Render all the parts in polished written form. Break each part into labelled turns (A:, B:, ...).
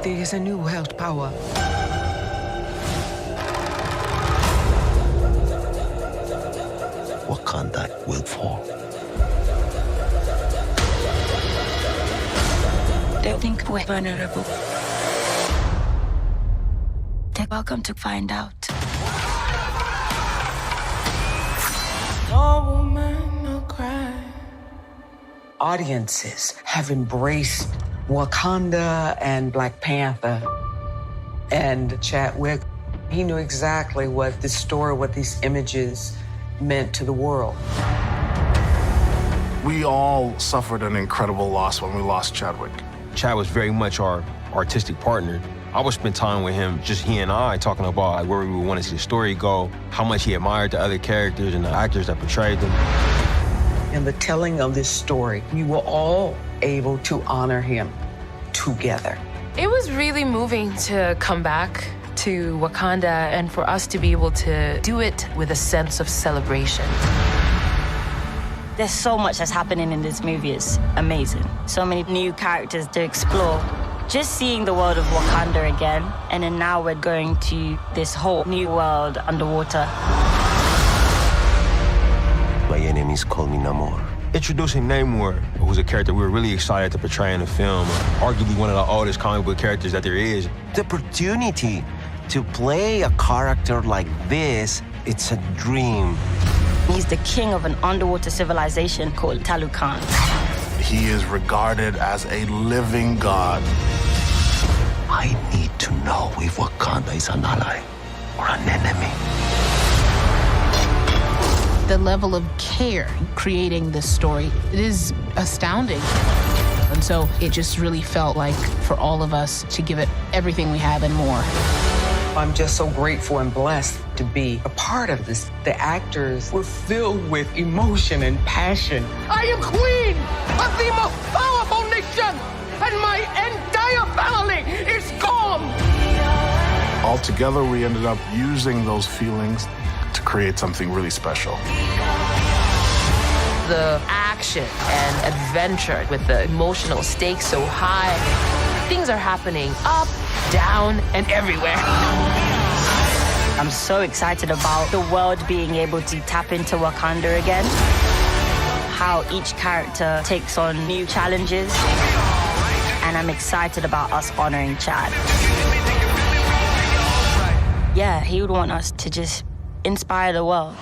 A: There is a new world power.
B: Wakanda will fall.
C: They think we're vulnerable. They're welcome to find out.
A: No woman, no cry. Audiences have embraced Wakanda and Black Panther. And Chadwick, he knew exactly what this story, what these images meant to the world.
D: We all suffered an incredible loss when we lost Chadwick.
E: Chad was very much our artistic partner. I would spend time with him, just he and I, talking about like, where we would want to see the story go, how much he admired the other characters and the actors that portrayed them.
A: In the telling of this story, we were all able to honor him together.
F: It was really moving to come back to Wakanda and for us to be able to do it with a sense of celebration.
C: There's so much that's happening in this movie. It's amazing. So many new characters to explore. Just seeing the world of Wakanda again, and then now we're going to this whole new world underwater.
B: My enemies call me Namor.
E: Introducing Namor, who's a character we were really excited to portray in the film, arguably one of the oldest comic book characters that there is.
B: The opportunity to play a character like this, it's a dream.
C: He's the king of an underwater civilization called Talukan.
D: He is regarded as a living god.
B: I need to know if Wakanda is an ally or an enemy.
G: The level of care creating this story, it is astounding. And so it just really felt like for all of us to give it everything we have and more.
A: I'm just so grateful and blessed to be a part of this. The actors were filled with emotion and passion.
H: I am queen of the most powerful nation, and my entire family is gone.
D: Altogether, we ended up using those feelings to create something really special.
F: The action and adventure with the emotional stakes so high. Things are happening up, down, and everywhere.
C: I'm so excited about the world being able to tap into Wakanda again. How each character takes on new challenges. And I'm excited about us honoring Chad. Yeah, he would want us to just inspire the world.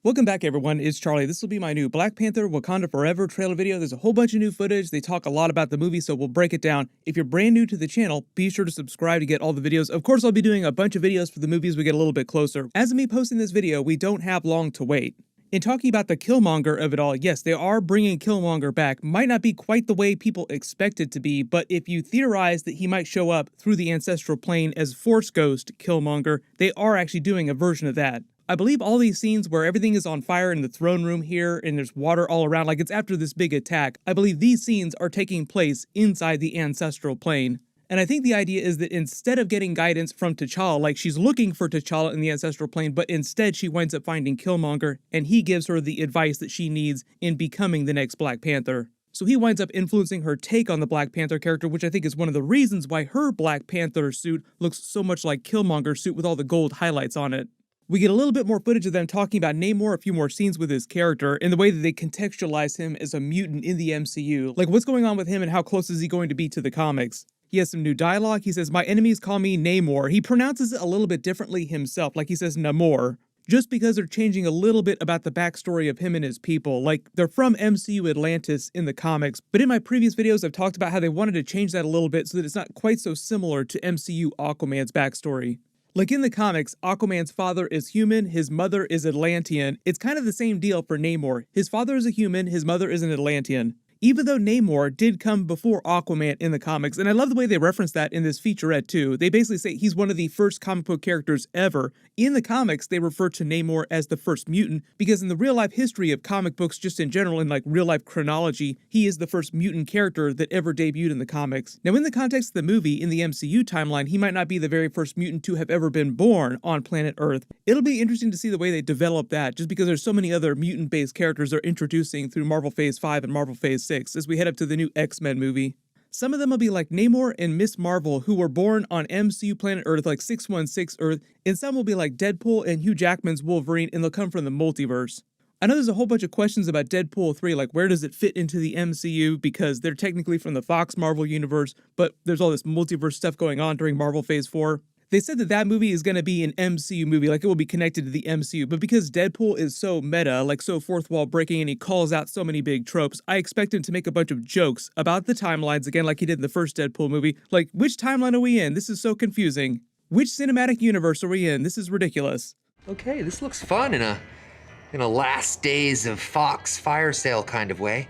I: Welcome back, everyone. It's Charlie. This will be my new Black Panther Wakanda Forever trailer video. There's a whole bunch of new footage. They talk a lot about the movie, so we'll break it down. If you're brand new to the channel, be sure to subscribe to get all the videos. Of course, I'll be doing a bunch of videos for the movies we get a little bit closer. As of me posting this video, we don't have long to wait. In talking about the Killmonger of it all, yes, they are bringing Killmonger back. Might not be quite the way people expect it to be, but if you theorize that he might show up through the ancestral plane as Force Ghost Killmonger, they are actually doing a version of that. I believe all these scenes where everything is on fire in the throne room here and there's water all around like it's after this big attack, I believe these scenes are taking place inside the ancestral plane. And I think the idea is that instead of getting guidance from T'Challa, like she's looking for T'Challa in the ancestral plane, but instead she winds up finding Killmonger and he gives her the advice that she needs in becoming the next Black Panther. So he winds up influencing her take on the Black Panther character, which I think is one of the reasons why her Black Panther suit looks so much like Killmonger's suit with all the gold highlights on it. We get a little bit more footage of them talking about Namor, a few more scenes with his character, and the way that they contextualize him as a mutant in the MCU. Like, what's going on with him and how close is he going to be to the comics? He has some new dialogue. He says, "My enemies call me Namor." He pronounces it a little bit differently himself, like he says Namor, just because they're changing a little bit about the backstory of him and his people. Like, they're from MCU Atlantis in the comics, but in my previous videos, I've talked about how they wanted to change that a little bit so that it's not quite so similar to MCU Aquaman's backstory. Like in the comics, Aquaman's father is human, his mother is Atlantean. It's kind of the same deal for Namor. His father is a human, his mother is an Atlantean. Even though Namor did come before Aquaman in the comics, and I love the way they reference that in this featurette too. They basically say he's one of the first comic book characters ever. In the comics, they refer to Namor as the first mutant, because in the real life history of comic books just in general, in like real life chronology, he is the first mutant character that ever debuted in the comics. Now in the context of the movie, in the MCU timeline, he might not be the very first mutant to have ever been born on planet Earth. It'll be interesting to see the way they develop that, just because there's so many other mutant-based characters they're introducing through Marvel Phase 5 and Marvel Phase 6. 2026 as we head up to the new X-Men movie. Some of them will be like Namor and Miss Marvel, who were born on MCU planet Earth, like 616 Earth, and some will be like Deadpool and Hugh Jackman's Wolverine, and they'll come from the multiverse. I know there's a whole bunch of questions about Deadpool 3, like where does it fit into the MCU, because they're technically from the Fox Marvel universe, but there's all this multiverse stuff going on during Marvel Phase 4. They said that that movie is going to be an MCU movie, like it will be connected to the MCU, but because Deadpool is so meta, like so fourth wall breaking, and he calls out so many big tropes, I expect him to make a bunch of jokes about the timelines, again like he did in the first Deadpool movie, like which timeline are we in? This is so confusing. Which cinematic universe are we in? This is ridiculous.
J: Okay, this looks fun in a last days of Fox fire sale kind of way.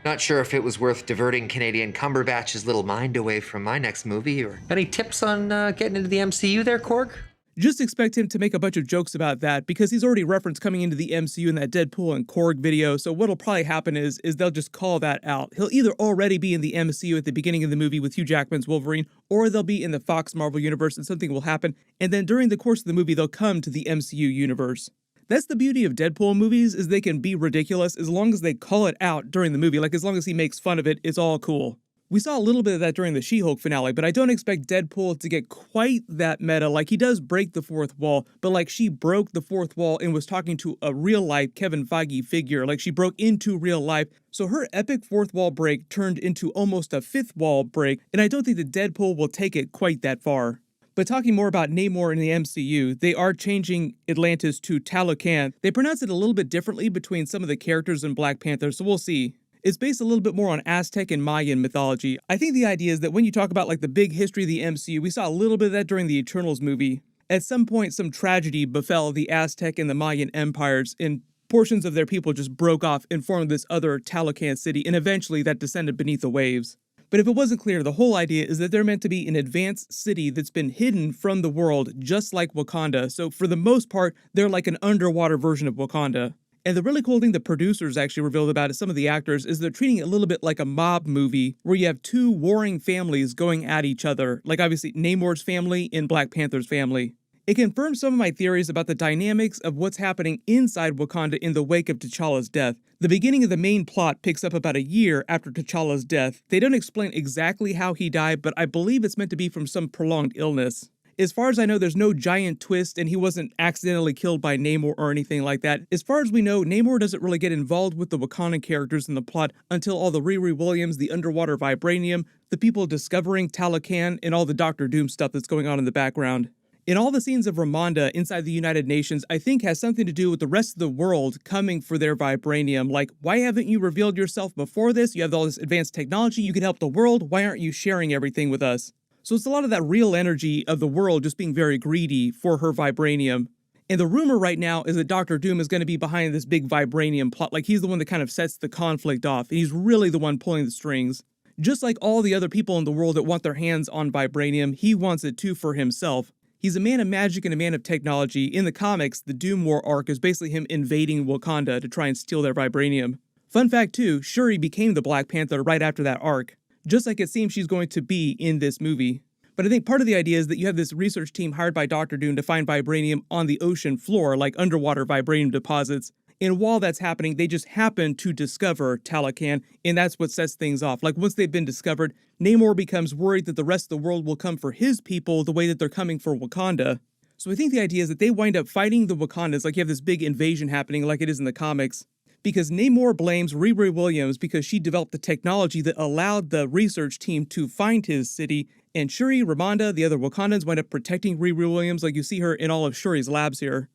J: Not sure if it was worth diverting Canadian Cumberbatch's little mind away from my next movie, or any tips on getting into the MCU there, Korg?
I: Just expect him to make a bunch of jokes about that, because he's already referenced coming into the MCU in that Deadpool and Korg video, so what'll probably happen is they'll just call that out. He'll either already be in the MCU at the beginning of the movie with Hugh Jackman's Wolverine, or they'll be in the Fox Marvel universe and something will happen, and then during the course of the movie they'll come to the MCU universe. That's the beauty of Deadpool movies, is they can be ridiculous as long as they call it out during the movie. Like as long as he makes fun of it, it's all cool. We saw a little bit of that during the She-Hulk finale, but I don't expect Deadpool to get quite that meta. Like he does break the fourth wall, but like she broke the fourth wall and was talking to a real life Kevin Feige figure. Like she broke into real life. So her epic fourth wall break turned into almost a fifth wall break, and I don't think that Deadpool will take it quite that far. But talking more about Namor in the MCU, they are changing Atlantis to Talocan. They pronounce it a little bit differently between some of the characters in Black Panther, so we'll see. It's based a little bit more on Aztec and Mayan mythology. I think the idea is that when you talk about like the big history of the MCU, we saw a little bit of that during the Eternals movie. At some point, some tragedy befell the Aztec and the Mayan empires, and portions of their people just broke off and formed this other Talocan city, and eventually that descended beneath the waves. But if it wasn't clear, the whole idea is that they're meant to be an advanced city that's been hidden from the world, just like Wakanda. So for the most part, they're like an underwater version of Wakanda. And the really cool thing the producers actually revealed about it, some of the actors, is they're treating it a little bit like a mob movie where you have two warring families going at each other, like obviously Namor's family and Black Panther's family. It confirms some of my theories about the dynamics of what's happening inside Wakanda in the wake of T'Challa's death. The beginning of the main plot picks up about a year after T'Challa's death. They don't explain exactly how he died, but I believe it's meant to be from some prolonged illness. As far as I know, there's no giant twist, and he wasn't accidentally killed by Namor or anything like that. As far as we know, Namor doesn't really get involved with the Wakandan characters in the plot until all the Riri Williams, the underwater vibranium, the people discovering Talocan, and all the Doctor Doom stuff that's going on in the background. In all the scenes of Ramonda inside the United Nations, I think has something to do with the rest of the world coming for their vibranium. Like, why haven't you revealed yourself before this? You have all this advanced technology, you can help the world, why aren't you sharing everything with us? So it's a lot of that real energy of the world just being very greedy for her vibranium. And the rumor right now is that Doctor Doom is going to be behind this big vibranium plot, like he's the one that kind of sets the conflict off, and he's really the one pulling the strings. Just like all the other people in the world that want their hands on vibranium, he wants it too for himself. He's a man of magic and a man of technology. In the comics, the Doom War arc is basically him invading Wakanda to try and steal their vibranium. Fun fact too, Shuri became the Black Panther right after that arc, just like it seems she's going to be in this movie. But I think part of the idea is that you have this research team hired by Doctor Doom to find vibranium on the ocean floor, like underwater vibranium deposits. And while that's happening, they just happen to discover Talocan, and that's what sets things off. Like, once they've been discovered, Namor becomes worried that the rest of the world will come for his people the way that they're coming for Wakanda. So I think the idea is that they wind up fighting the Wakandans, like you have this big invasion happening like it is in the comics, because Namor blames Riri Williams because she developed the technology that allowed the research team to find his city, and Shuri, Ramonda, the other Wakandans wind up protecting Riri Williams, like you see her in all of Shuri's labs here.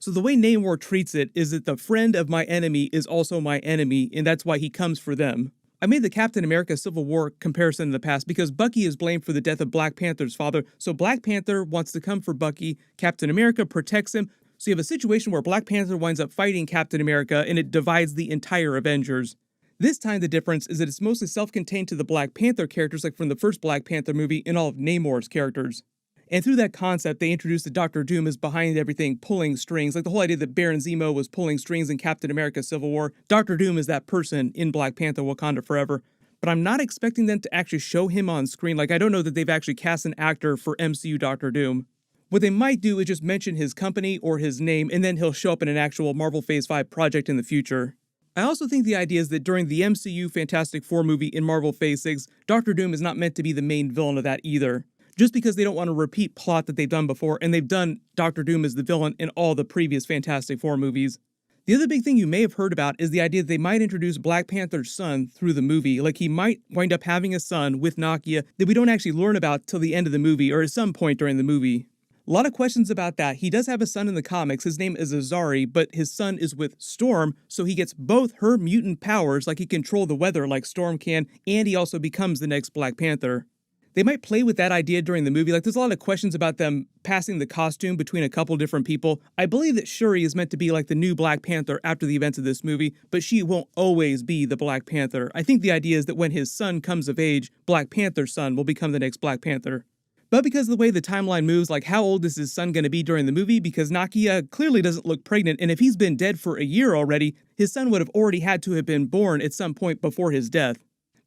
I: So the way Namor treats it is that the friend of my enemy is also my enemy, and that's why he comes for them. I made the Captain America Civil War comparison in the past because Bucky is blamed for the death of Black Panther's father, so Black Panther wants to come for Bucky, Captain America protects him, so you have a situation where Black Panther winds up fighting Captain America and it divides the entire Avengers. This time the difference is that it's mostly self-contained to the Black Panther characters like from the first Black Panther movie and all of Namor's characters. And through that concept, they introduced that Doctor Doom is behind everything, pulling strings. Like the whole idea that Baron Zemo was pulling strings in Captain America Civil War. Doctor Doom is that person in Black Panther Wakanda Forever. But I'm not expecting them to actually show him on screen. Like, I don't know that they've actually cast an actor for MCU Doctor Doom. What they might do is just mention his company or his name, and then he'll show up in an actual Marvel Phase 5 project in the future. I also think the idea is that during the MCU Fantastic Four movie in Marvel Phase 6, Doctor Doom is not meant to be the main villain of that either. Just because they don't want to repeat plot that they've done before, and they've done Doctor Doom as the villain in all the previous Fantastic Four movies. The other big thing you may have heard about is the idea that they might introduce Black Panther's son through the movie. Like, he might wind up having a son with Nakia that we don't actually learn about till the end of the movie, or at some point during the movie. A lot of questions about that. He does have a son in the comics. His name is Azari, but his son is with Storm, so he gets both her mutant powers, like he can control the weather like Storm can, and he also becomes the next Black Panther. They might play with that idea during the movie. Like, there's a lot of questions about them passing the costume between a couple different people. I believe that Shuri is meant to be like the new Black Panther after the events of this movie, but she won't always be the Black Panther. I think the idea is that when his son comes of age, Black Panther's son will become the next Black Panther. But because of the way the timeline moves, like, how old is his son going to be during the movie? Because Nakia clearly doesn't look pregnant, and if he's been dead for a year already, his son would have already had to have been born at some point before his death.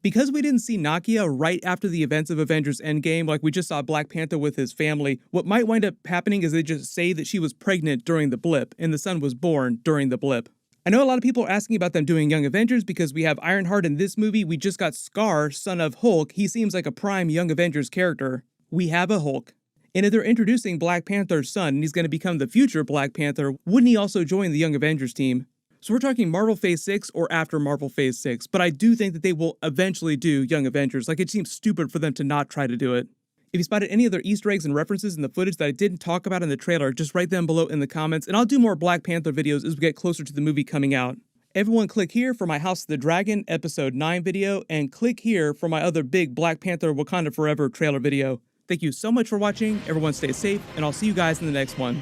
I: Because we didn't see Nakia right after the events of Avengers Endgame, like we just saw Black Panther with his family, what might wind up happening is they just say that she was pregnant during the blip, and the son was born during the blip. I know a lot of people are asking about them doing Young Avengers because we have Ironheart in this movie. We just got Scar, son of Hulk. He seems like a prime Young Avengers character. We have a Hulk. And if they're introducing Black Panther's son and he's going to become the future Black Panther, wouldn't he also join the Young Avengers team? So we're talking Marvel Phase 6 or after Marvel Phase 6, but I do think that they will eventually do Young Avengers. Like, it seems stupid for them to not try to do it. If you spotted any other Easter eggs and references in the footage that I didn't talk about in the trailer, just write them below in the comments, and I'll do more Black Panther videos as we get closer to the movie coming out. Everyone click here for my House of the Dragon Episode 9 video, and click here for my other big Black Panther Wakanda Forever trailer video. Thank you so much for watching, everyone stay safe, and I'll see you guys in the next one.